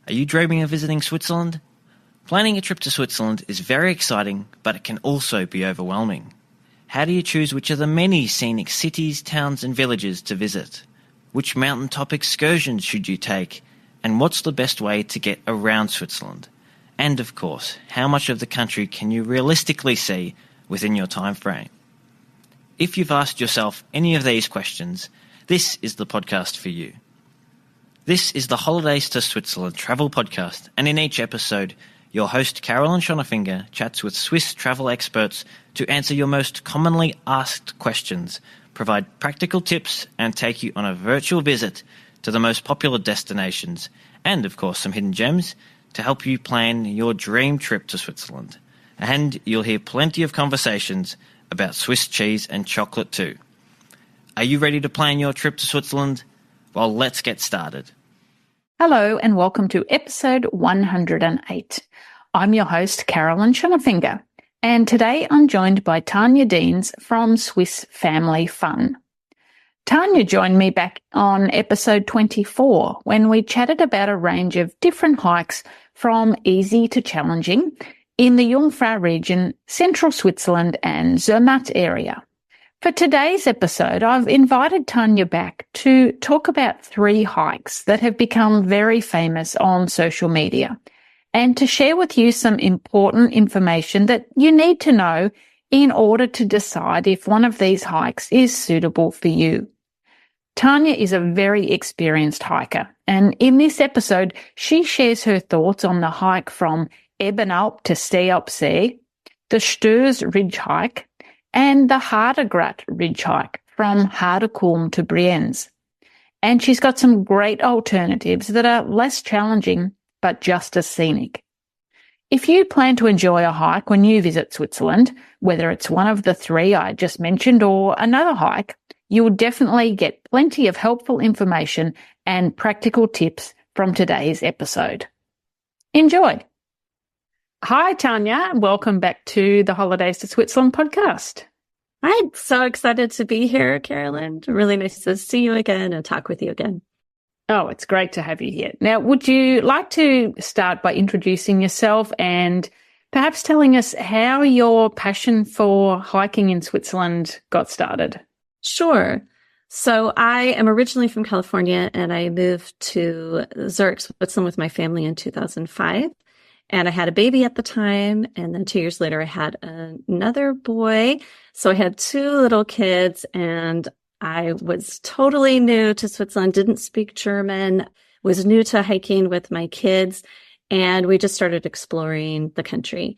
Are you dreaming of visiting Switzerland? Planning a trip to Switzerland is very exciting, but it can also be overwhelming. How do you choose which of the many scenic cities, towns and villages to visit? Which mountaintop excursions should you take? And what's the best way to get around Switzerland? And of course, how much of the country can you realistically see within your time frame? If you've asked yourself any of these questions, this is the podcast for you. This is the Holidays to Switzerland travel podcast, and in each episode, your host Carolyn Schonnefinger chats with Swiss travel experts to answer your most commonly asked questions, provide practical tips, and take you on a virtual visit to the most popular destinations, and of course some hidden gems to help you plan your dream trip to Switzerland. And you'll hear plenty of conversations about Swiss cheese and chocolate too. Are you ready to plan your trip to Switzerland? Well, let's get started. Hello and welcome to episode 108. I'm your host, Carolyn Schonnefinger, and today I'm joined by Tanya Deans from Swiss Family Fun. Tanya joined me back on episode 24 when we chatted about a range of different hikes from easy to challenging in the Jungfrau region, central Switzerland and Zermatt area. For today's episode, I've invited Tanya back to talk about 3 hikes that have become very famous on social media and to share with you some important information that you need to know in order to decide if one of these hikes is suitable for you. Tanya is a very experienced hiker, and in this episode, she shares her thoughts on the hike from Ebenalp to Stealpsee, the Sturs Ridge hike, and the Hardegrat Ridge hike from Hadekulm to Brienz. And she's got some great alternatives that are less challenging but just as scenic. If you plan to enjoy a hike when you visit Switzerland, whether it's one of the 3 I just mentioned or another hike, you will definitely get plenty of helpful information and practical tips from today's episode. Enjoy! Hi, Tanya. Welcome back to the Holidays to Switzerland podcast. I'm so excited to be here, Carolyn. Really nice to see you again and talk with you again. Oh, it's great to have you here. Now, would you like to start by introducing yourself and perhaps telling us how your passion for hiking in Switzerland got started? Sure. So I am originally from California and I moved to Zurich, Switzerland with my family in 2005. And I had a baby at the time. And then 2 years later, I had another boy. So I had 2 little kids and I was totally new to Switzerland, didn't speak German, was new to hiking with my kids. And we just started exploring the country.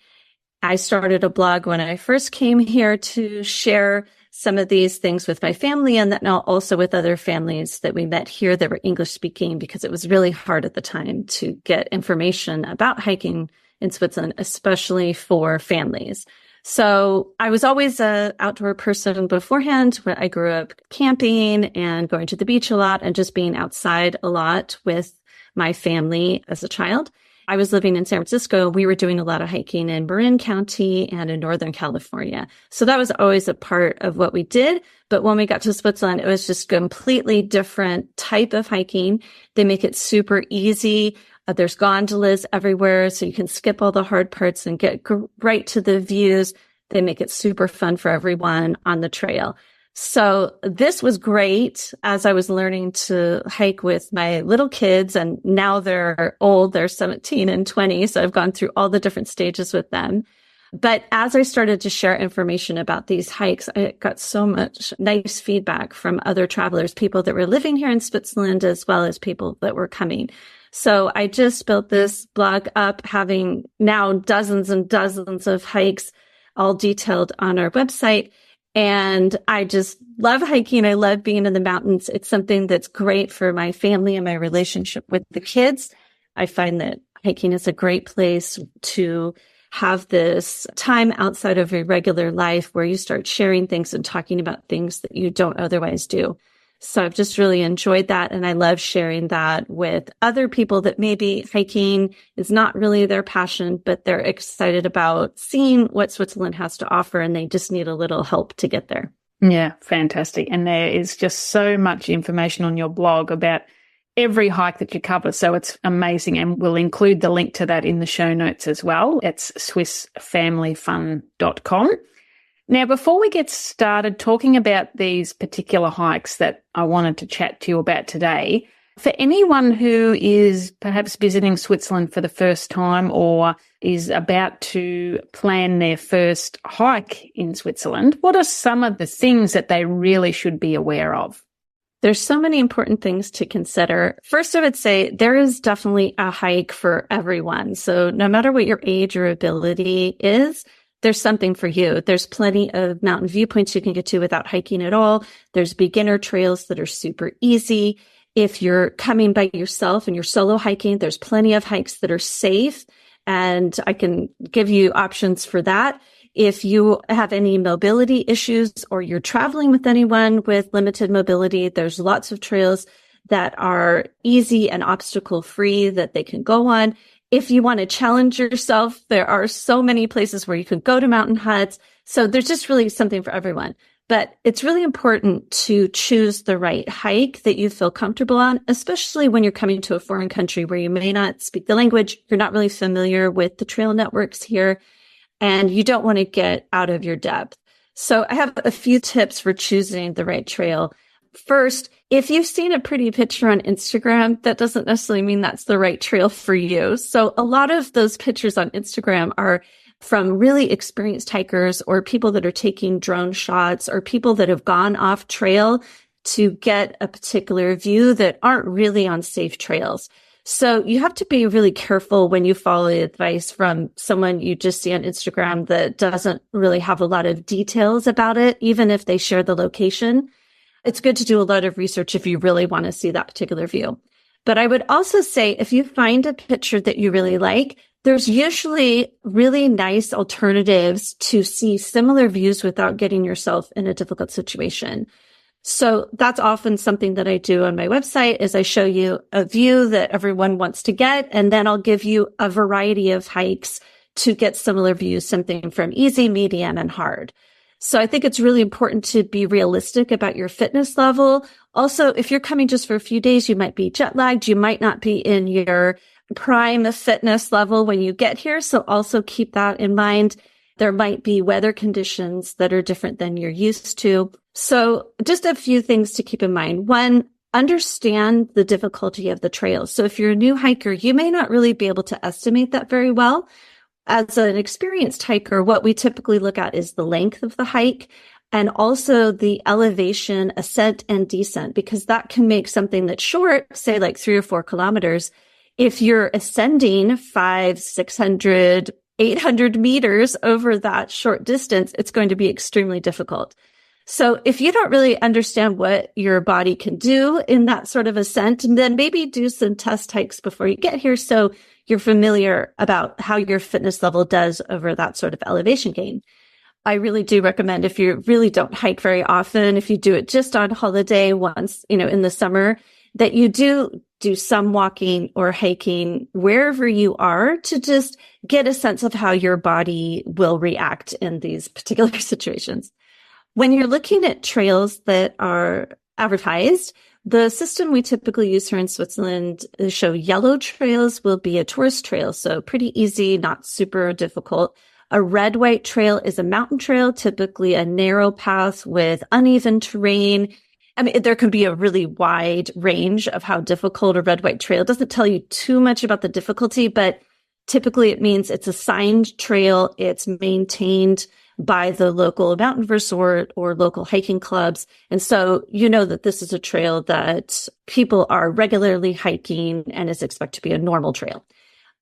I started a blog when I first came here to share some of these things with my family and then also with other families that we met here that were English speaking, because it was really hard at the time to get information about hiking in Switzerland, especially for families. So I was always an outdoor person beforehand. I grew up camping and going to the beach a lot and just being outside a lot with my family as a child. I was living in San Francisco. We were doing a lot of hiking in Marin County and in Northern California. So that was always a part of what we did. But when we got to Switzerland, it was just completely different type of hiking. They make it super easy. There's gondolas everywhere, so you can skip all the hard parts and get right to the views. They make it super fun for everyone on the trail. So this was great as I was learning to hike with my little kids, and now they're old, they're 17 and 20. So I've gone through all the different stages with them. But as I started to share information about these hikes, I got so much nice feedback from other travelers, people that were living here in Switzerland, as well as people that were coming. So I just built this blog up, having now dozens and dozens of hikes all detailed on our website. And I just love hiking. I love being in the mountains. It's something that's great for my family and my relationship with the kids. I find that hiking is a great place to have this time outside of your regular life where you start sharing things and talking about things that you don't otherwise do. So I've just really enjoyed that. And I love sharing that with other people that maybe hiking is not really their passion, but they're excited about seeing what Switzerland has to offer and they just need a little help to get there. Yeah, fantastic. And there is just so much information on your blog about every hike that you cover. So it's amazing. And we'll include the link to that in the show notes as well. It's swissfamilyfun.com. Now, before we get started talking about these particular hikes that I wanted to chat to you about today, for anyone who is perhaps visiting Switzerland for the first time or is about to plan their first hike in Switzerland, what are some of the things that they really should be aware of? There's so many important things to consider. First, I would say there is definitely a hike for everyone. So no matter what your age or ability is, there's something for you. There's plenty of mountain viewpoints you can get to without hiking at all. There's beginner trails that are super easy. If you're coming by yourself and you're solo hiking, there's plenty of hikes that are safe, and I can give you options for that. If you have any mobility issues or you're traveling with anyone with limited mobility, there's lots of trails that are easy and obstacle free that they can go on. If you want to challenge yourself, there are so many places where you could go to mountain huts. So there's just really something for everyone. But it's really important to choose the right hike that you feel comfortable on, especially when you're coming to a foreign country where you may not speak the language, you're not really familiar with the trail networks here, and you don't want to get out of your depth. So I have a few tips for choosing the right trail. First, if you've seen a pretty picture on Instagram, that doesn't necessarily mean that's the right trail for you. So a lot of those pictures on Instagram are from really experienced hikers or people that are taking drone shots or people that have gone off trail to get a particular view that aren't really on safe trails. So you have to be really careful when you follow the advice from someone you just see on Instagram that doesn't really have a lot of details about it, even if they share the location. It's good to do a lot of research if you really want to see that particular view. But I would also say if you find a picture that you really like, there's usually really nice alternatives to see similar views without getting yourself in a difficult situation. So that's often something that I do on my website is I show you a view that everyone wants to get, and then I'll give you a variety of hikes to get similar views, something from easy, medium, and hard. So I think it's really important to be realistic about your fitness level. Also, if you're coming just for a few days, you might be jet lagged. You might not be in your prime fitness level when you get here. So also keep that in mind. There might be weather conditions that are different than you're used to. So just a few things to keep in mind. One, understand the difficulty of the trails. So if you're a new hiker, you may not really be able to estimate that very well. As an experienced hiker, what we typically look at is the length of the hike and also the elevation, ascent and descent, because that can make something that's short, say like 3 or 4 kilometers. If you're ascending 500, 600, 800 meters over that short distance, it's going to be extremely difficult. So if you don't really understand what your body can do in that sort of ascent, then maybe do some test hikes before you get here so you're familiar about how your fitness level does over that sort of elevation gain. I really do recommend if you really don't hike very often, if you do it just on holiday once, in the summer, that you do some walking or hiking wherever you are to just get a sense of how your body will react in these particular situations. When you're looking at trails that are advertised, the system we typically use here in Switzerland is show yellow trails will be a tourist trail, so pretty easy, not super difficult. A red-white trail is a mountain trail, typically a narrow path with uneven terrain. I mean, there can be a really wide range of how difficult a red-white trail. It doesn't tell you too much about the difficulty, but typically it means it's a signed trail. It's maintained by the local mountain resort or local hiking clubs. And so you know that this is a trail that people are regularly hiking and is expected to be a normal trail.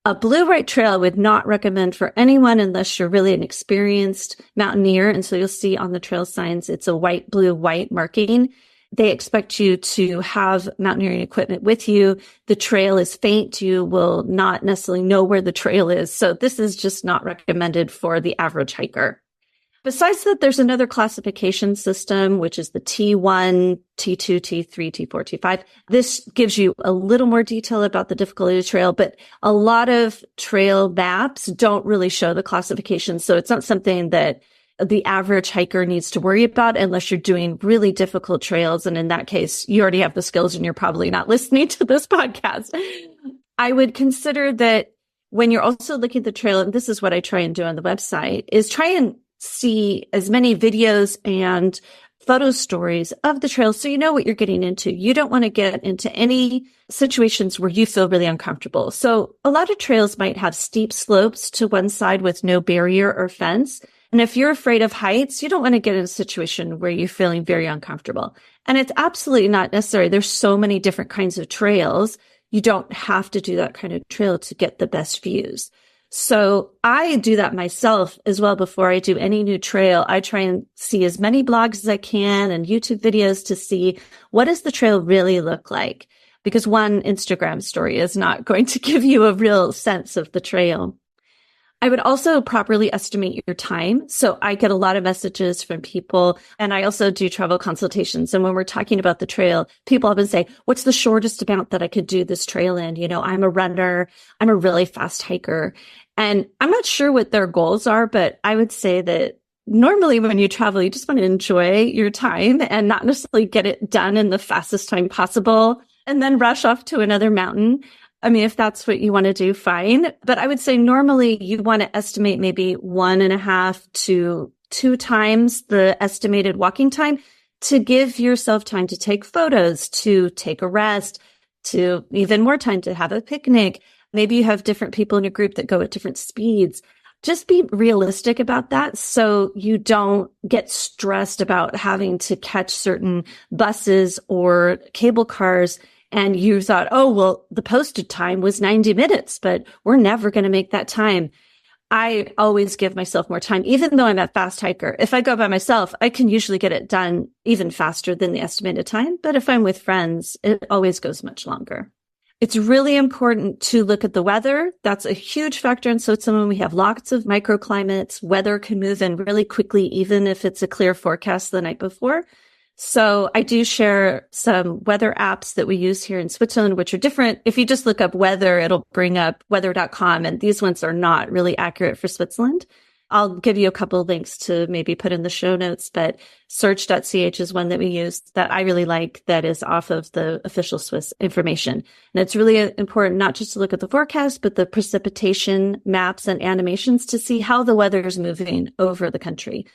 A blue-white trail I would not recommend for anyone unless you're really an experienced mountaineer. And so you'll see on the trail signs, it's a white, blue, white marking. They expect you to have mountaineering equipment with you. The trail is faint. You will not necessarily know where the trail is. So this is just not recommended for the average hiker. Besides that, there's another classification system, which is the T1, T2, T3, T4, T5. This gives you a little more detail about the difficulty of the trail, but a lot of trail maps don't really show the classification. So it's not something that the average hiker needs to worry about unless you're doing really difficult trails. And in that case, you already have the skills and you're probably not listening to this podcast. I would consider that when you're also looking at the trail, and this is what I try and do on the website, is try and see as many videos and photo stories of the trail so you know what you're getting into. You don't want to get into any situations where you feel really uncomfortable. So a lot of trails might have steep slopes to one side with no barrier or fence. And if you're afraid of heights, you don't want to get in a situation where you're feeling very uncomfortable. And it's absolutely not necessary. There's so many different kinds of trails. You don't have to do that kind of trail to get the best views. So I do that myself as well. Before I do any new trail, I try and see as many blogs as I can and YouTube videos to see what does the trail really look like? Because one Instagram story is not going to give you a real sense of the trail. I would also properly estimate your time. So I get a lot of messages from people, and I also do travel consultations. And when we're talking about the trail, people often say, what's the shortest amount that I could do this trail in? You know, I'm a runner. I'm a really fast hiker. And I'm not sure what their goals are, but I would say that normally when you travel, you just want to enjoy your time and not necessarily get it done in the fastest time possible and then rush off to another mountain. I mean, if that's what you want to do, fine. But I would say normally you want to estimate maybe 1.5 to 2 times the estimated walking time to give yourself time to take photos, to take a rest, to even more time to have a picnic. Maybe you have different people in your group that go at different speeds. Just be realistic about that so you don't get stressed about having to catch certain buses or cable cars. And you thought, oh, well, the posted time was 90 minutes, but we're never going to make that time. I always give myself more time, even though I'm a fast hiker. If I go by myself, I can usually get it done even faster than the estimated time. But if I'm with friends, it always goes much longer. It's really important to look at the weather. That's a huge factor in Switzerland. We have lots of microclimates. Weather can move in really quickly, even if it's a clear forecast the night before. So I do share some weather apps that we use here in Switzerland, which are different. If you just look up weather, it'll bring up weather.com, and these ones are not really accurate for Switzerland. I'll give you a couple of links to maybe put in the show notes, but search.ch is one that we use that I really like that is off of the official Swiss information. And it's really important not just to look at the forecast, but the precipitation maps and animations to see how the weather is moving over the country.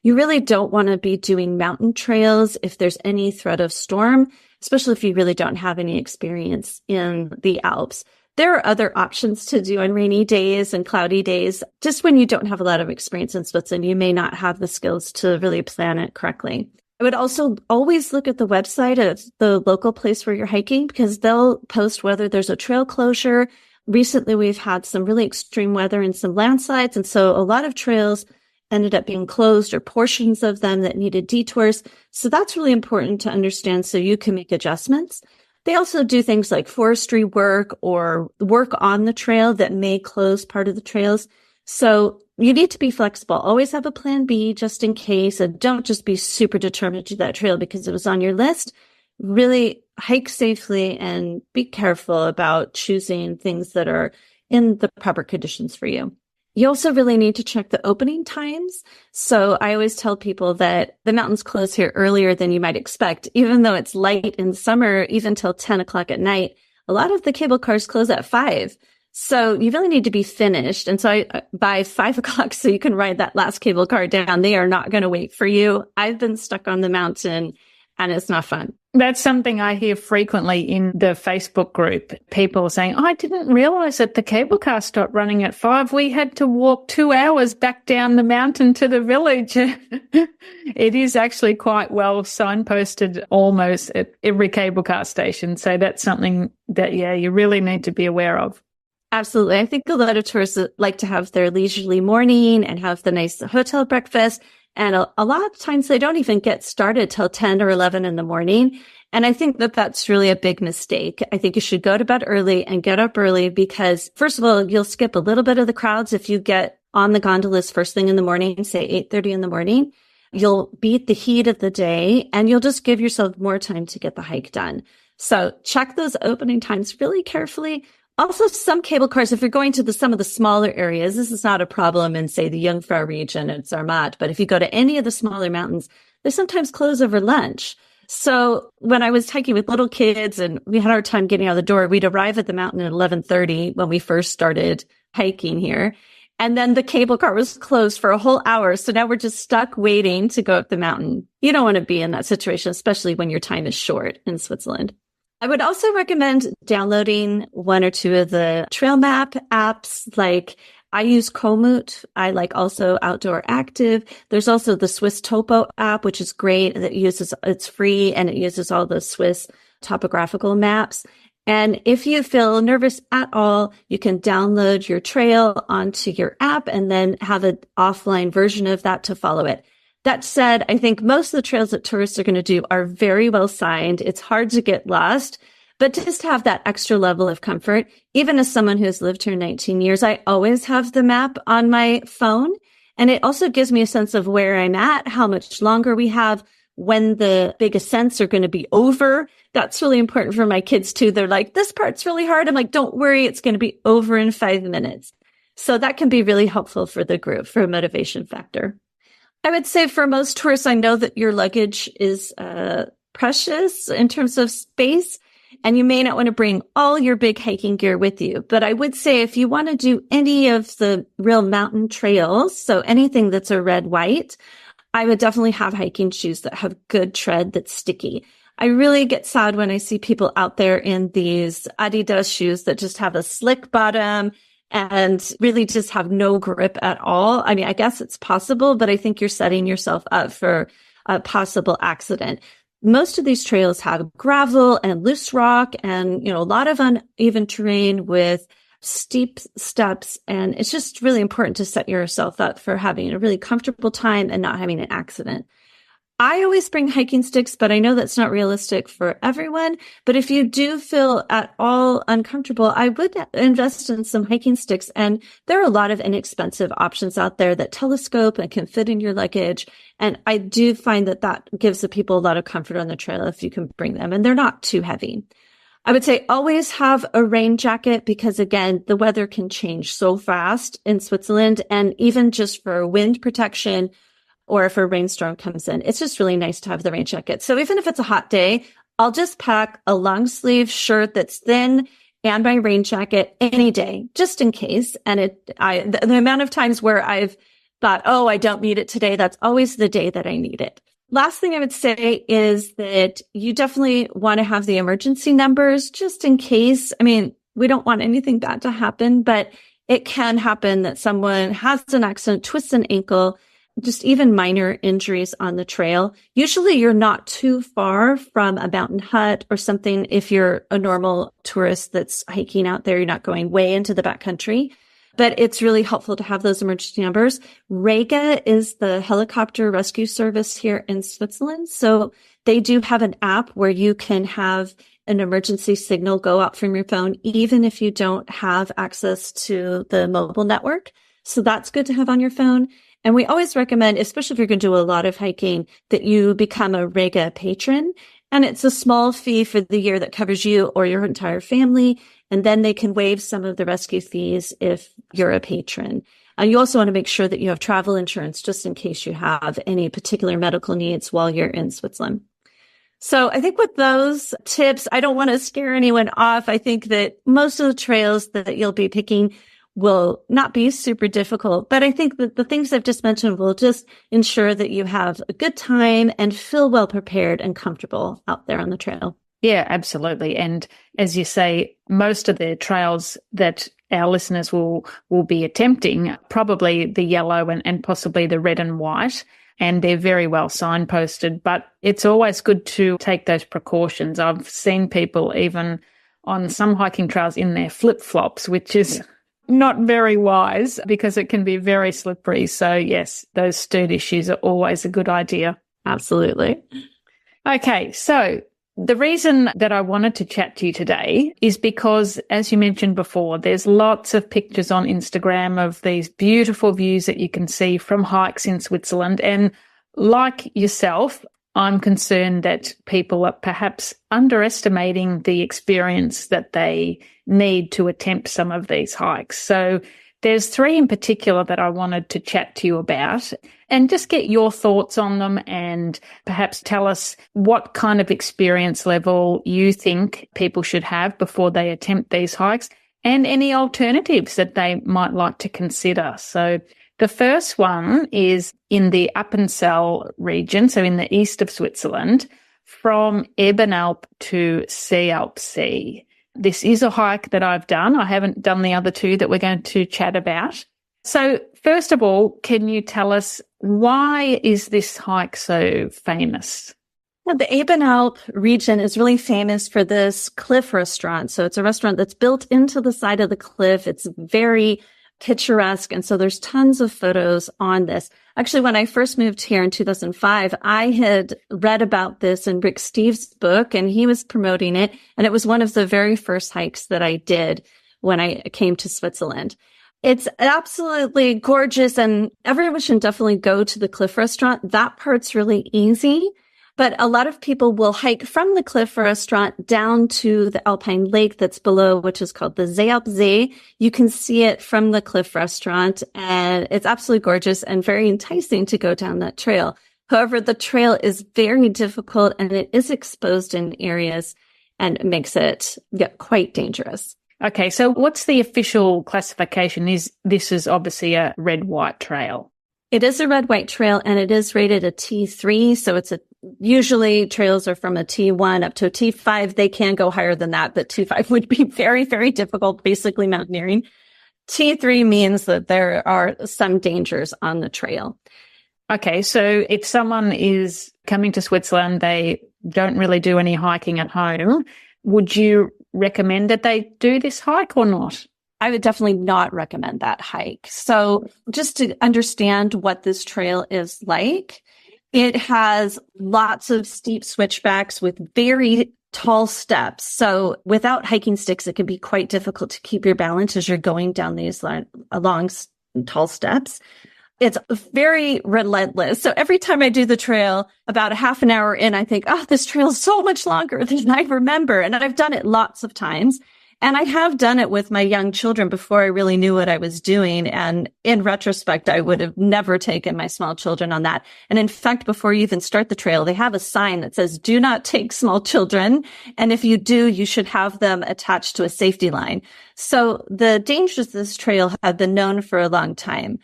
You really don't want to be doing mountain trails if there's any threat of storm, especially if you really don't have any experience in the Alps. There are other options to do on rainy days and cloudy days. Just when you don't have a lot of experience in Switzerland, you may not have the skills to really plan it correctly. I would also always look at the website of the local place where you're hiking because they'll post whether there's a trail closure. Recently, we've had some really extreme weather and some landslides. And so a lot of trails ended up being closed or portions of them that needed detours. So that's really important to understand so you can make adjustments. They also do things like forestry work or work on the trail that may close part of the trails. So you need to be flexible. Always have a plan B just in case, and don't just be super determined to do that trail because it was on your list. Really hike safely and be careful about choosing things that are in the proper conditions for you. You also really need to check the opening times. So I always tell people that the mountains close here earlier than you might expect. Even though it's light in summer, even till 10 o'clock at night, a lot of the cable cars close at 5. So you really need to be finished. And so by 5 o'clock, so you can ride that last cable car down, they are not going to wait for you. I've been stuck on the mountain and it's not fun. That's something I hear frequently in the Facebook group. People saying, I didn't realize that the cable car stopped running at 5. We had to walk 2 hours back down the mountain to the village. It is actually quite well signposted almost at every cable car station. So that's something that, you really need to be aware of. Absolutely. I think a lot of tourists like to have their leisurely morning and have the nice hotel breakfast. And a lot of times they don't even get started till 10 or 11 in the morning. And I think that that's really a big mistake. I think you should go to bed early and get up early because, first of all, you'll skip a little bit of the crowds if you get on the gondolas first thing in the morning, say 8:30 in the morning. You'll beat the heat of the day and you'll just give yourself more time to get the hike done. So check those opening times really carefully. Also, some cable cars, if you're going to some of the smaller areas, this is not a problem in, say, the Jungfrau region at Zermatt. But if you go to any of the smaller mountains, they sometimes close over lunch. So when I was hiking with little kids and we had our time getting out of the door, we'd arrive at the mountain at 11:30 when we first started hiking here. And then the cable car was closed for a whole hour. So now we're just stuck waiting to go up the mountain. You don't want to be in that situation, especially when your time is short in Switzerland. I would also recommend downloading one or two of the trail map apps. Like I use Komoot. I like also Outdoor Active. There's also the Swiss Topo app, which is great. It's free and it uses all the Swiss topographical maps. And if you feel nervous at all, you can download your trail onto your app and then have an offline version of that to follow it. That said, I think most of the trails that tourists are going to do are very well signed. It's hard to get lost, but just have that extra level of comfort. Even as someone who has lived here 19 years, I always have the map on my phone. And it also gives me a sense of where I'm at, how much longer we have, when the big ascents are going to be over. That's really important for my kids too. They're like, this part's really hard. I'm like, don't worry, it's going to be over in 5 minutes. So that can be really helpful for the group, for a motivation factor. I would say for most tourists, I know that your luggage is precious in terms of space, and you may not want to bring all your big hiking gear with you. But I would say if you want to do any of the real mountain trails, so anything that's a red, white, I would definitely have hiking shoes that have good tread that's sticky. I really get sad when I see people out there in these Adidas shoes that just have a slick bottom and really just have no grip at all. I mean, I guess it's possible, but I think you're setting yourself up for a possible accident. Most of these trails have gravel and loose rock and, a lot of uneven terrain with steep steps. And it's just really important to set yourself up for having a really comfortable time and not having an accident. I always bring hiking sticks, but I know that's not realistic for everyone. But if you do feel at all uncomfortable, I would invest in some hiking sticks. And there are a lot of inexpensive options out there that telescope and can fit in your luggage. And I do find that gives the people a lot of comfort on the trail if you can bring them, and they're not too heavy. I would say always have a rain jacket because, again, the weather can change so fast in Switzerland. And even just for wind protection, or if a rainstorm comes in, it's just really nice to have the rain jacket. So even if it's a hot day, I'll just pack a long sleeve shirt that's thin and my rain jacket any day, just in case. And the amount of times where I've thought, oh, I don't need it today, that's always the day that I need it. Last thing I would say is that you definitely want to have the emergency numbers just in case. I mean, we don't want anything bad to happen, but it can happen that someone has an accident, twists an ankle, just even minor injuries on the trail. Usually you're not too far from a mountain hut or something. If you're a normal tourist that's hiking out there, you're not going way into the backcountry. But it's really helpful to have those emergency numbers. Rega is the helicopter rescue service here in Switzerland. So they do have an app where you can have an emergency signal go out from your phone, even if you don't have access to the mobile network. So that's good to have on your phone. And we always recommend, especially if you're going to do a lot of hiking, that you become a Rega patron. And it's a small fee for the year that covers you or your entire family. And then they can waive some of the rescue fees if you're a patron. And you also want to make sure that you have travel insurance just in case you have any particular medical needs while you're in Switzerland. So I think with those tips, I don't want to scare anyone off. I think that most of the trails that you'll be picking will not be super difficult, but I think that the things I've just mentioned will just ensure that you have a good time and feel well prepared and comfortable out there on the trail. Yeah, absolutely. And as you say, most of the trails that our listeners will be attempting, probably the yellow and possibly the red and white, and they're very well signposted, but it's always good to take those precautions. I've seen people even on some hiking trails in their flip-flops, which is not very wise because it can be very slippery. So yes, those sturdy shoes are always a good idea. Absolutely. Okay, so the reason that I wanted to chat to you today is because, as you mentioned before, there's lots of pictures on Instagram of these beautiful views that you can see from hikes in Switzerland. And like yourself, I'm concerned that people are perhaps underestimating the experience that they need to attempt some of these hikes. So there's 3 in particular that I wanted to chat to you about and just get your thoughts on them and perhaps tell us what kind of experience level you think people should have before they attempt these hikes and any alternatives that they might like to consider. So the first one is in the Appenzell region, so in the east of Switzerland, from Ebenalp to Seealpsee. This is a hike that I've done. I haven't done the other 2 that we're going to chat about. So first of all, can you tell us, why is this hike so famous? Now, the Ebenalp region is really famous for this cliff restaurant. So it's a restaurant that's built into the side of the cliff. It's very picturesque. And so there's tons of photos on this. Actually, when I first moved here in 2005, I had read about this in Rick Steves' book, and he was promoting it. And it was one of the very first hikes that I did when I came to Switzerland. It's absolutely gorgeous, and everyone should definitely go to the cliff restaurant. That part's really easy. But a lot of people will hike from the cliff restaurant down to the alpine lake that's below, which is called the Seealpsee. You can see it from the cliff restaurant, and it's absolutely gorgeous and very enticing to go down that trail. However, the trail is very difficult and it is exposed in areas and makes it quite dangerous. Okay, so what's the official classification? This is obviously a red-white trail. It is a red-white trail, and it is rated a T3. So usually trails are from a T1 up to a T5. They can go higher than that, but T5 would be very, very difficult, basically mountaineering. T3 means that there are some dangers on the trail. Okay, so if someone is coming to Switzerland, they don't really do any hiking at home, would you recommend that they do this hike or not? I would definitely not recommend that hike. So just to understand what this trail is like, it has lots of steep switchbacks with very tall steps. So without hiking sticks, it can be quite difficult to keep your balance as you're going down these long, tall steps. It's very relentless. So every time I do the trail, about a half an hour in, I think, oh, this trail is so much longer than I remember. And I've done it lots of times. And I have done it with my young children before I really knew what I was doing. And in retrospect, I would have never taken my small children on that. And in fact, before you even start the trail, they have a sign that says, do not take small children. And if you do, you should have them attached to a safety line. So the dangers of this trail have been known for a long time.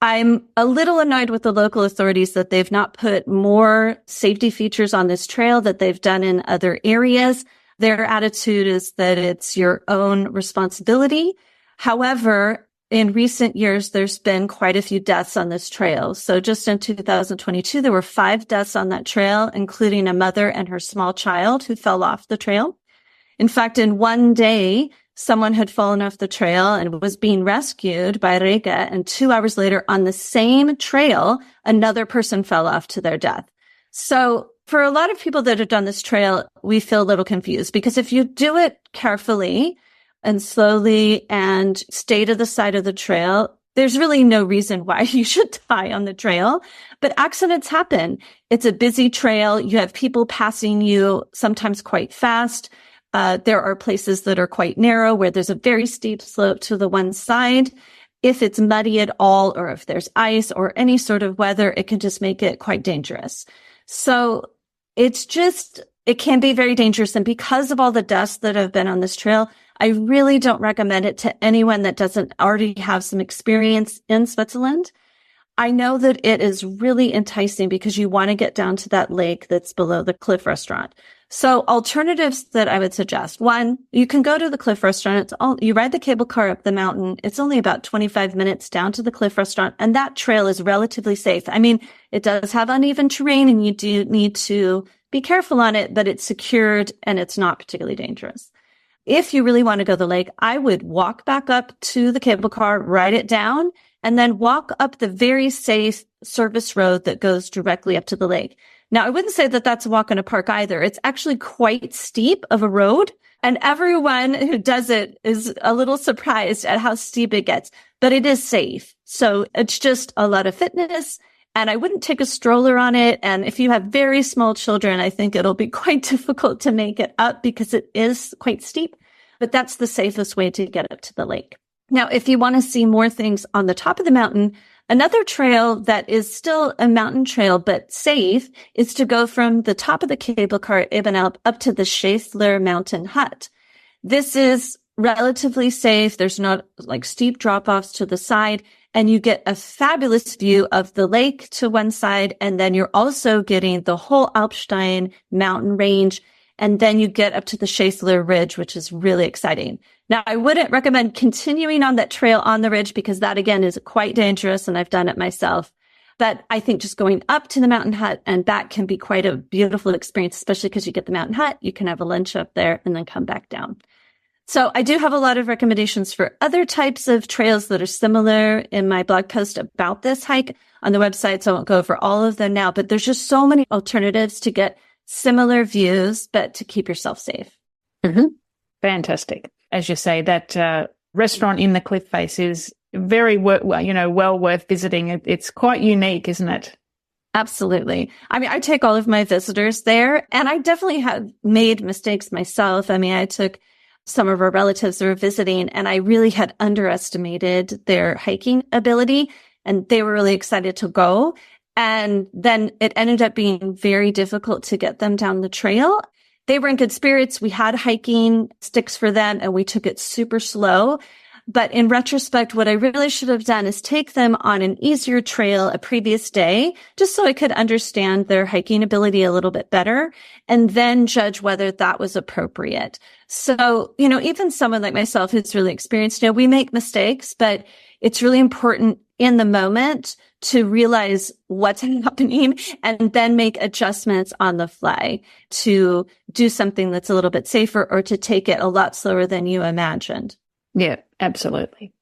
I'm a little annoyed with the local authorities that they've not put more safety features on this trail that they've done in other areas. Their attitude is that it's your own responsibility. However, in recent years, there's been quite a few deaths on this trail. So just in 2022, there were 5 deaths on that trail, including a mother and her small child who fell off the trail. In fact, in one day, someone had fallen off the trail and was being rescued by Rega, and 2 hours later on the same trail, another person fell off to their death. So for a lot of people that have done this trail, we feel a little confused because if you do it carefully and slowly and stay to the side of the trail, there's really no reason why you should die on the trail. But accidents happen. It's a busy trail. You have people passing you sometimes quite fast. There are places that are quite narrow where there's a very steep slope to the one side. If it's muddy at all, or if there's ice or any sort of weather, it can just make it quite dangerous. So it can be very dangerous. And because of all the deaths that have been on this trail, I really don't recommend it to anyone that doesn't already have some experience in Switzerland. I know that it is really enticing because you want to get down to that lake that's below the cliff restaurant. So alternatives that I would suggest. 1, you can go to the cliff restaurant. You ride the cable car up the mountain. It's only about 25 minutes down to the cliff restaurant, and that trail is relatively safe. I mean, it does have uneven terrain and you do need to be careful on it, but it's secured and it's not particularly dangerous. If you really want to go to the lake, I would walk back up to the cable car, ride it down, and then walk up the very safe service road that goes directly up to the lake. Now, I wouldn't say that that's a walk in a park either. It's actually quite steep of a road, and everyone who does it is a little surprised at how steep it gets, but it is safe. So it's just a lot of fitness And I wouldn't take a stroller on it. And if you have very small children, I think it'll be quite difficult to make it up because it is quite steep. But that's the safest way to get up to the lake. Now, if you want to see more things on the top of the mountain, another trail that is still a mountain trail but safe is to go from the top of the cable car Ibn Alp up to the Schaeffler Mountain Hut. This is relatively safe. There's not like steep drop-offs to the side, and you get a fabulous view of the lake to one side, and then you're also getting the whole Alpstein mountain range, and then you get up to the Schaeffler Ridge, which is really exciting. Now, I wouldn't recommend continuing on that trail on the ridge because that, again, is quite dangerous, and I've done it myself. But I think just going up to the mountain hut and back can be quite a beautiful experience, especially because you get the mountain hut, you can have a lunch up there, and then come back down. So I do have a lot of recommendations for other types of trails that are similar in my blog post about this hike on the website. So I won't go over all of them now, but there's just so many alternatives to get similar views, but to keep yourself safe. Mm-hmm. Fantastic. As you say, that restaurant in the cliff face is very well worth visiting. It's quite unique, isn't it? Absolutely. I mean, I take all of my visitors there, and I definitely have made mistakes myself. I mean, I took some of our relatives that were visiting, and I really had underestimated their hiking ability, and they were really excited to go. And then it ended up being very difficult to get them down the trail. They were in good spirits. We had hiking sticks for them, and we took it super slow. But in retrospect, what I really should have done is take them on an easier trail a previous day, just so I could understand their hiking ability a little bit better, and then judge whether that was appropriate. So, even someone like myself who's really experienced, we make mistakes, but it's really important in the moment to realize what's happening and then make adjustments on the fly to do something that's a little bit safer or to take it a lot slower than you imagined. Yeah, absolutely.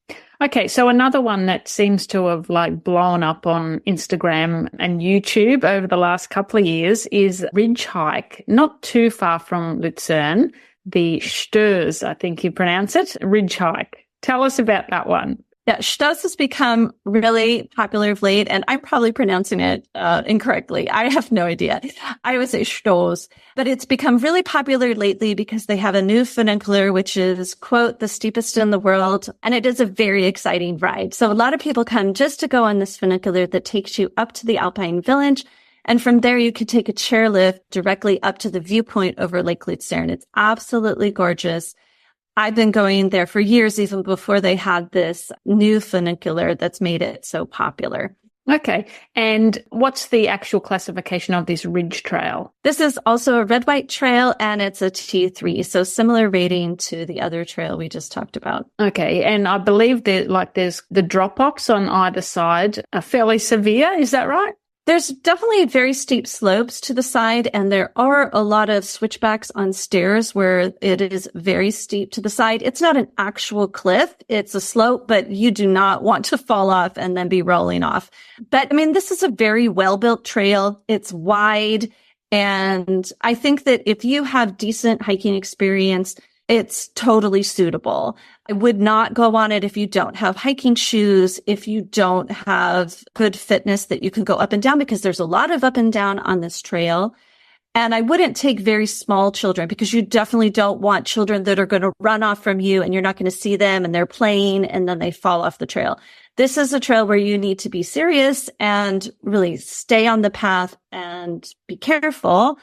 Okay, so another one that seems to have blown up on Instagram and YouTube over the last couple of years is Ridge Hike, not too far from Luzern, the Störs, I think you pronounce it, Ridge Hike. Tell us about that one. Yeah, Störs has become really popular of late, and I'm probably pronouncing it incorrectly. I have no idea. I would say Störs, but it's become really popular lately because they have a new funicular, which is, quote, the steepest in the world, and it is a very exciting ride. So a lot of people come just to go on this funicular that takes you up to the Alpine Village, and from there you could take a chairlift directly up to the viewpoint over Lake Luzern. It's absolutely gorgeous. I've been going there for years, even before they had this new funicular that's made it so popular. Okay. And what's the actual classification of this ridge trail? This is also a red-white trail, and it's a T3, so similar rating to the other trail we just talked about. Okay. And I believe that there's the drop-offs on either side are fairly severe. Is that right? There's definitely very steep slopes to the side, and there are a lot of switchbacks on stairs where it is very steep to the side. It's not an actual cliff. It's a slope, but you do not want to fall off and then be rolling off. But I mean, this is a very well-built trail. It's wide. And I think that if you have decent hiking experience, it's totally suitable. I would not go on it if you don't have hiking shoes, if you don't have good fitness that you can go up and down, because there's a lot of up and down on this trail. And I wouldn't take very small children, because you definitely don't want children that are going to run off from you and you're not going to see them and they're playing and then they fall off the trail. This is a trail where you need to be serious and really stay on the path and be careful.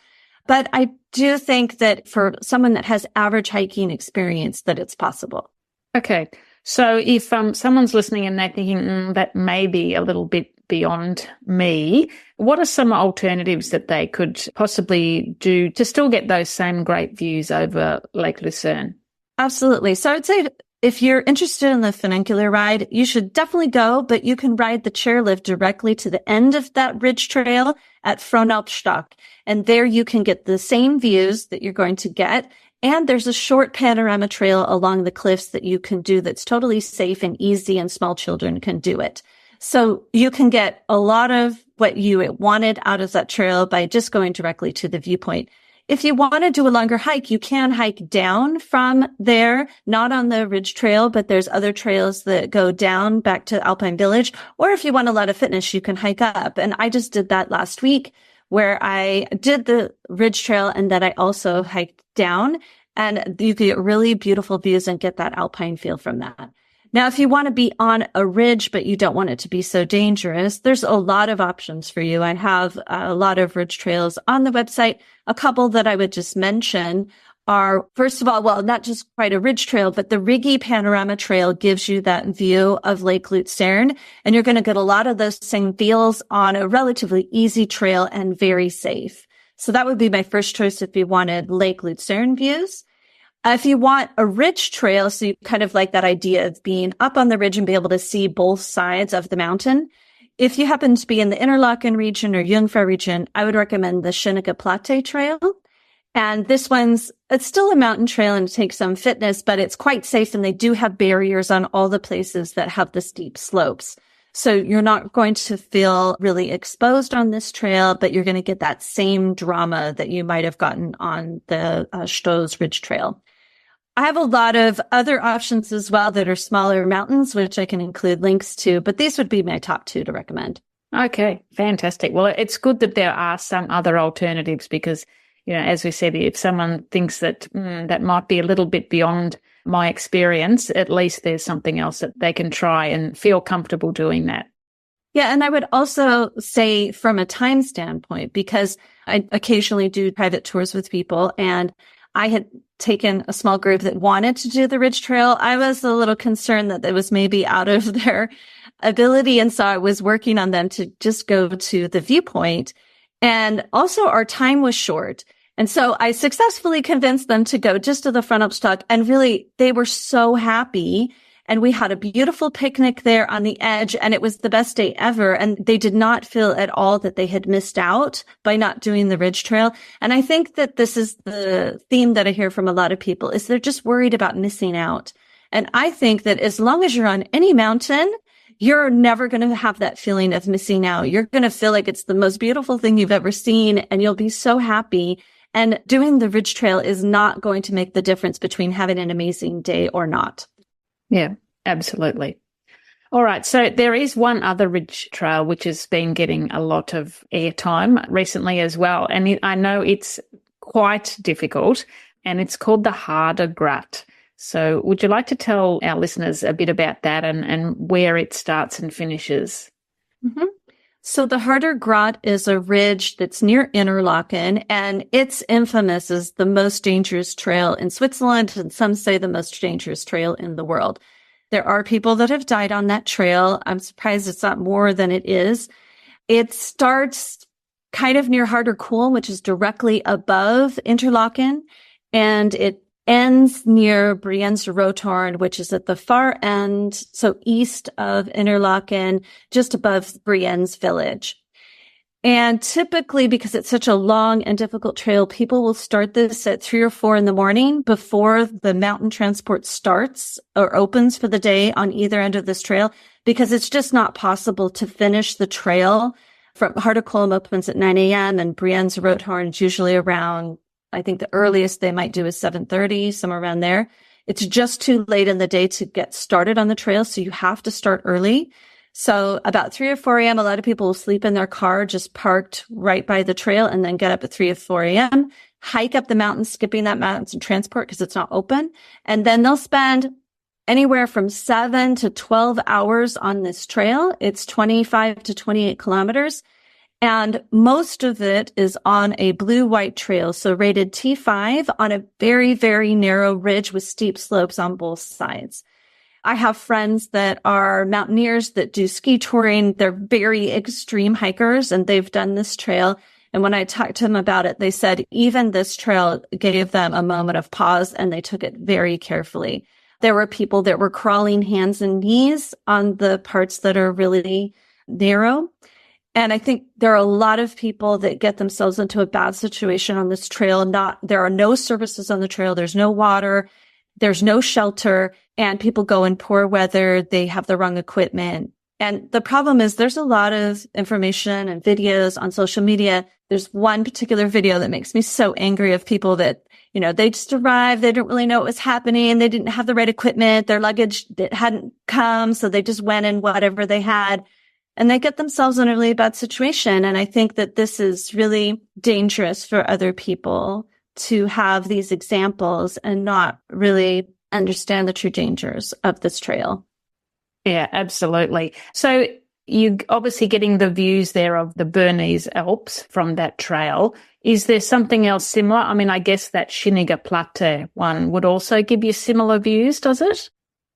But I do think that for someone that has average hiking experience, that it's possible. Okay. So if someone's listening and they're thinking, that may be a little bit beyond me, what are some alternatives that they could possibly do to still get those same great views over Lake Lucerne? Absolutely. So I would say if you're interested in the funicular ride, you should definitely go, but you can ride the chairlift directly to the end of that ridge trail at Fronalpstock. And there you can get the same views that you're going to get. And there's a short panorama trail along the cliffs that you can do that's totally safe and easy, and small children can do it. So you can get a lot of what you wanted out of that trail by just going directly to the viewpoint. If you want to do a longer hike, you can hike down from there, not on the Ridge Trail, but there's other trails that go down back to Alpine Village. Or if you want a lot of fitness, you can hike up. And I just did that last week where I did the Ridge Trail and then I also hiked down, and you get really beautiful views and get that alpine feel from that. Now, if you want to be on a ridge, but you don't want it to be so dangerous, there's a lot of options for you. I have a lot of ridge trails on the website. A couple that I would just mention are, first of all, well, not just quite a ridge trail, but the Rigi Panorama Trail gives you that view of Lake Luzerne. And you're going to get a lot of those same feels on a relatively easy trail and very safe. So that would be my first choice if you wanted Lake Luzerne views. If you want a ridge trail, so you kind of like that idea of being up on the ridge and be able to see both sides of the mountain. If you happen to be in the Interlaken region or Jungfrau region, I would recommend the Schinnige Platte Trail. And this it's still a mountain trail and it takes some fitness, but it's quite safe. And they do have barriers on all the places that have the steep slopes. So you're not going to feel really exposed on this trail, but you're going to get that same drama that you might have gotten on the Stoß Ridge Trail. I have a lot of other options as well that are smaller mountains, which I can include links to, but these would be my top two to recommend. Okay, fantastic. Well, it's good that there are some other alternatives because, as we said, if someone thinks that that might be a little bit beyond my experience, at least there's something else that they can try and feel comfortable doing that. Yeah, and I would also say from a time standpoint, because I occasionally do private tours with people, and I had taken a small group that wanted to do the Ridge Trail. I was a little concerned that it was maybe out of their ability. And so I was working on them to just go to the viewpoint. And also our time was short. And so I successfully convinced them to go just to the front upstock. And really, they were so happy. And we had a beautiful picnic there on the edge, and it was the best day ever. And they did not feel at all that they had missed out by not doing the Ridge Trail. And I think that this is the theme that I hear from a lot of people is they're just worried about missing out. And I think that as long as you're on any mountain, you're never going to have that feeling of missing out. You're going to feel like it's the most beautiful thing you've ever seen, and you'll be so happy. And doing the Ridge Trail is not going to make the difference between having an amazing day or not. Yeah, absolutely. All right. So there is one other ridge trail which has been getting a lot of airtime recently as well. And I know it's quite difficult, and it's called the Harder Grat. So would you like to tell our listeners a bit about that and where it starts and finishes? Mm-hmm. So the Harder Grat is a ridge that's near Interlaken, and it's infamous as the most dangerous trail in Switzerland, and some say the most dangerous trail in the world. There are people that have died on that trail. I'm surprised it's not more than it is. It starts kind of near Harderkuhl, which is directly above Interlaken, and it ends near Brienz Rothorn, which is at the far end, so east of Interlaken, just above Brienz village. And typically, because it's such a long and difficult trail, people will start this at 3 or 4 in the morning before the mountain transport starts or opens for the day on either end of this trail, because it's just not possible to finish the trail. From Harderkuhl opens at 9 a.m. and Brienz Rothorn is usually around, I think the earliest they might do is 7:30, somewhere around there. It's just too late in the day to get started on the trail, so you have to start early. So about 3 or 4 a.m., a lot of people will sleep in their car just parked right by the trail and then get up at 3 or 4 a.m., hike up the mountain, skipping that mountain transport because it's not open. And then they'll spend anywhere from 7 to 12 hours on this trail. It's 25 to 28 kilometers. And most of it is on a blue-white trail, so rated T5 on a very, very narrow ridge with steep slopes on both sides. I have friends that are mountaineers that do ski touring. They're very extreme hikers, and they've done this trail. And when I talked to them about it, they said even this trail gave them a moment of pause, and they took it very carefully. There were people that were crawling hands and knees on the parts that are really narrow. And I think there are a lot of people that get themselves into a bad situation on this trail. There are no services on the trail. There's no water. There's no shelter, and people go in poor weather. They have the wrong equipment, And the problem is there's a lot of information and videos on social media. There's one particular video that makes me so angry of people that, they just arrived. They didn't really know what was happening. They didn't have the right equipment. Their luggage hadn't come. So they just went in whatever they had and they get themselves in a really bad situation. And I think that this is really dangerous for other people to have these examples and not really understand the true dangers of this trail. Yeah, absolutely. So you're obviously getting the views there of the Bernese Alps from that trail. Is there something else similar? I mean, I guess that Schiniger Platte one would also give you similar views, does it?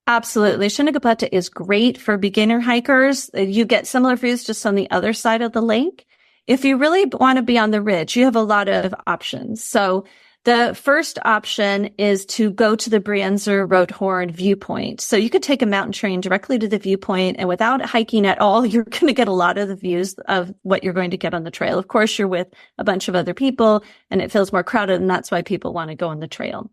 Absolutely. Schiniger Platte is great for beginner hikers. You get similar views just on the other side of the lake. If you really want to be on the ridge, you have a lot of options. So the first option is to go to the Brienzer Rothorn viewpoint. So you could take a mountain train directly to the viewpoint, and without hiking at all, you're going to get a lot of the views of what you're going to get on the trail. Of course, you're with a bunch of other people and it feels more crowded, and that's why people want to go on the trail.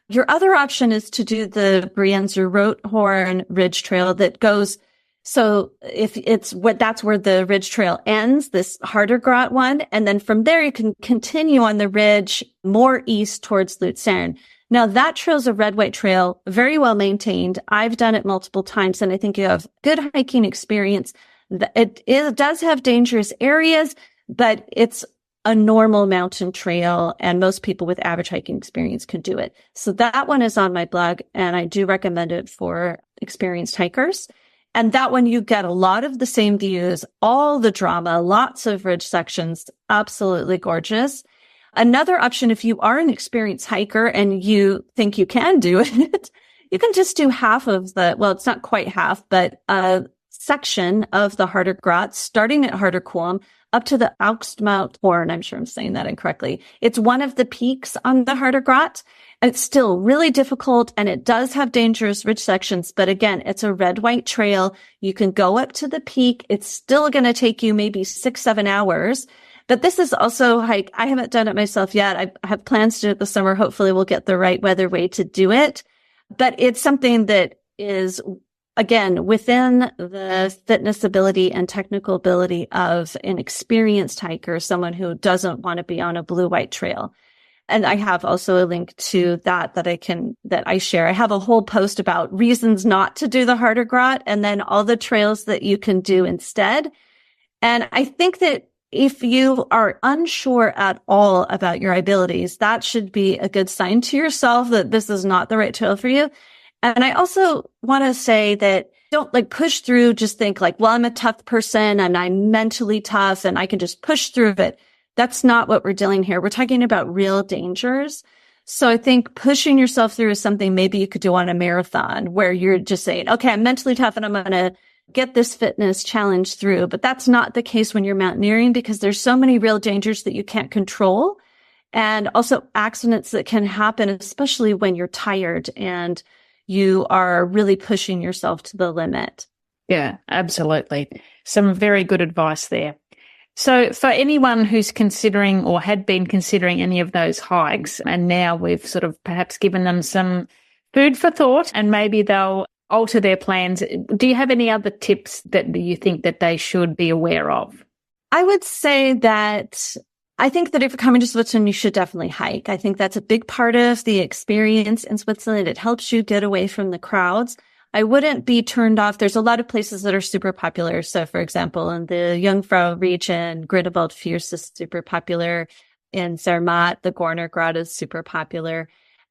Your other option is to do the Brienzer Rothorn Ridge Trail that goes, so that's where the ridge trail ends, this Hardergrat one. And then from there, you can continue on the ridge more east towards Luzern. Now that trail is a red white trail, very well maintained. I've done it multiple times and I think you have good hiking experience. It does have dangerous areas, but it's a normal mountain trail and most people with average hiking experience can do it. So that one is on my blog and I do recommend it for experienced hikers. And that one, you get a lot of the same views, all the drama, lots of ridge sections, absolutely gorgeous. Another option, if you are an experienced hiker and you think you can do it, you can just do half of it's not quite half, but a section of the Hardergrat, starting at Harderkulm up to the Augstmauthorn. I'm sure I'm saying that incorrectly. It's one of the peaks on the Hardergrat. It's still really difficult and it does have dangerous ridge sections. But again, it's a red-white trail. You can go up to the peak. It's still going to take you maybe 6-7 hours. But this is also hike. I haven't done it myself yet. I have plans to do it this summer. Hopefully we'll get the right weather way to do it. But it's something that is, again, within the fitness ability and technical ability of an experienced hiker, someone who doesn't want to be on a blue-white trail. And I have also a link to that I share. I have a whole post about reasons not to do the Hardergrat and then all the trails that you can do instead. And I think that if you are unsure at all about your abilities, that should be a good sign to yourself that this is not the right trail for you. And I also want to say that don't push through, just think well, I'm a tough person and I'm mentally tough and I can just push through it. That's not what we're dealing here. We're talking about real dangers. So I think pushing yourself through is something maybe you could do on a marathon where you're just saying, okay, I'm mentally tough and I'm going to get this fitness challenge through. But that's not the case when you're mountaineering because there's so many real dangers that you can't control and also accidents that can happen, especially when you're tired and you are really pushing yourself to the limit. Yeah, absolutely. Some very good advice there. So for anyone who's considering or had been considering any of those hikes, and now we've sort of perhaps given them some food for thought and maybe they'll alter their plans, do you have any other tips that you think that they should be aware of? I would say that I think that if you're coming to Switzerland, you should definitely hike. I think that's a big part of the experience in Switzerland. It helps you get away from the crowds. I wouldn't be turned off. There's a lot of places that are super popular. So, for example, in the Jungfrau region, Grindelwald Fürst is super popular. In Zermatt, the Gornergrat is super popular.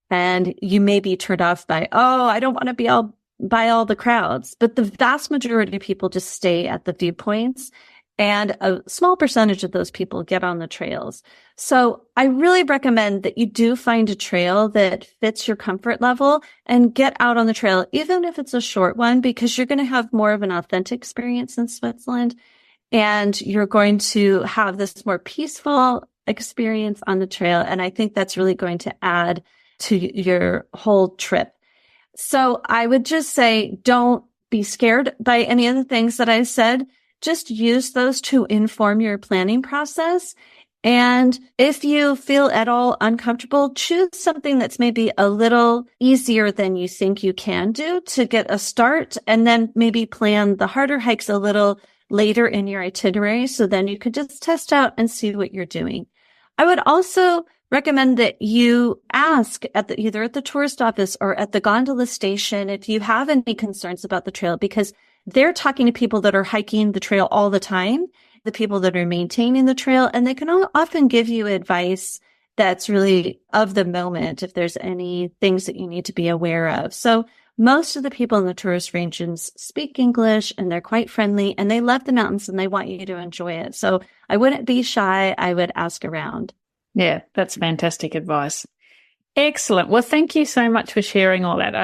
And you may be turned off by, I don't want to be by all the crowds. But the vast majority of people just stay at the viewpoints. And a small percentage of those people get on the trails. So I really recommend that you do find a trail that fits your comfort level and get out on the trail, even if it's a short one, because you're going to have more of an authentic experience in Switzerland. And you're going to have this more peaceful experience on the trail. And I think that's really going to add to your whole trip. So I would just say, don't be scared by any of the things that I said. Just use those to inform your planning process And if you feel at all uncomfortable, choose something that's maybe a little easier than you think you can do to get a start, and then maybe plan the harder hikes a little later in your itinerary. So then you could just test out and see what you're doing. I would also recommend that you ask either at the tourist office or at the gondola station if you have any concerns about the trail, because they're talking to people that are hiking the trail all the time, the people that are maintaining the trail, and they can often give you advice that's really of the moment if there's any things that you need to be aware of. So most of the people in the tourist regions speak English, and they're quite friendly, and they love the mountains and they want you to enjoy it. So I wouldn't be shy. I would ask around. Yeah, that's fantastic advice. Excellent. Well, thank you so much for sharing all that.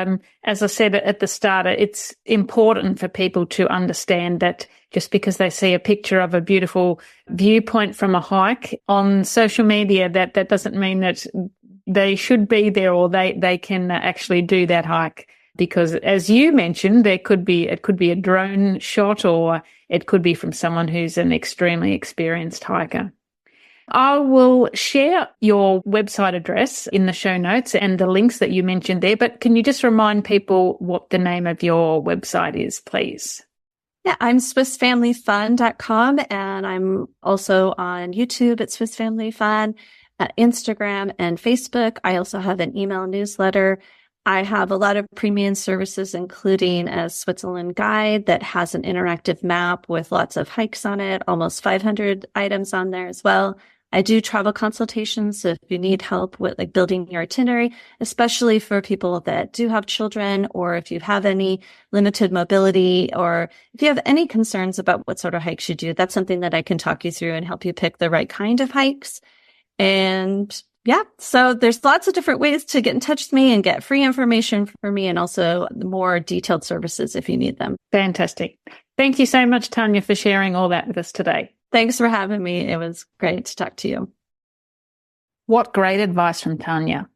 As I said at the start, it's important for people to understand that just because they see a picture of a beautiful viewpoint from a hike on social media, that doesn't mean that they should be there or they can actually do that hike. Because as you mentioned, it could be a drone shot, or it could be from someone who's an extremely experienced hiker. I will share your website address in the show notes and the links that you mentioned there, but can you just remind people what the name of your website is, please? Yeah, I'm SwissFamilyFun.com, and I'm also on YouTube at Swiss Family Fun, Instagram and Facebook. I also have an email newsletter. I have a lot of premium services, including a Switzerland guide that has an interactive map with lots of hikes on it, almost 500 items on there as well. I do travel consultations, so if you need help with like building your itinerary, especially for people that do have children, or if you have any limited mobility, or if you have any concerns about what sort of hikes you do, that's something that I can talk you through and help you pick the right kind of hikes. And yeah, so there's lots of different ways to get in touch with me and get free information for me, and also more detailed services if you need them. Fantastic. Thank you so much, Tanya, for sharing all that with us today. Thanks for having me. It was great to talk to you. What great advice from Tanya.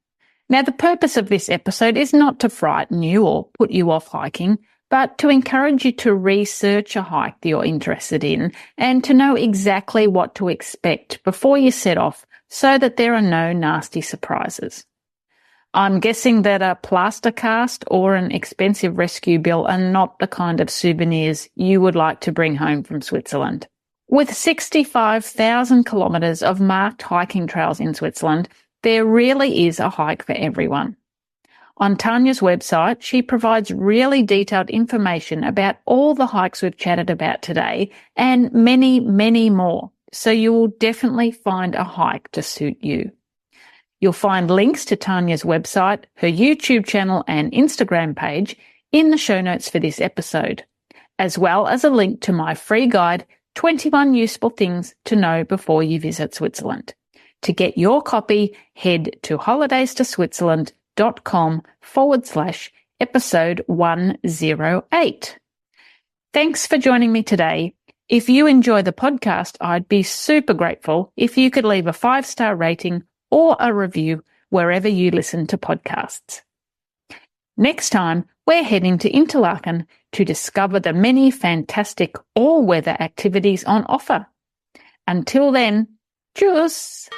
Now, the purpose of this episode is not to frighten you or put you off hiking, but to encourage you to research a hike that you're interested in and to know exactly what to expect before you set off, so that there are no nasty surprises. I'm guessing that a plaster cast or an expensive rescue bill are not the kind of souvenirs you would like to bring home from Switzerland. With 65,000 kilometres of marked hiking trails in Switzerland, there really is a hike for everyone. On Tanya's website, she provides really detailed information about all the hikes we've chatted about today and many, many more. So you will definitely find a hike to suit you. You'll find links to Tanya's website, her YouTube channel and Instagram page in the show notes for this episode, as well as a link to my free guide, 21 Useful Things to Know Before You Visit Switzerland. To get your copy, head to holidays2switzerland.com/episode 108. Thanks for joining me today. If you enjoy the podcast, I'd be super grateful if you could leave a 5-star rating or a review wherever you listen to podcasts. Next time, we're heading to Interlaken to discover the many fantastic all-weather activities on offer. Until then, tschüss!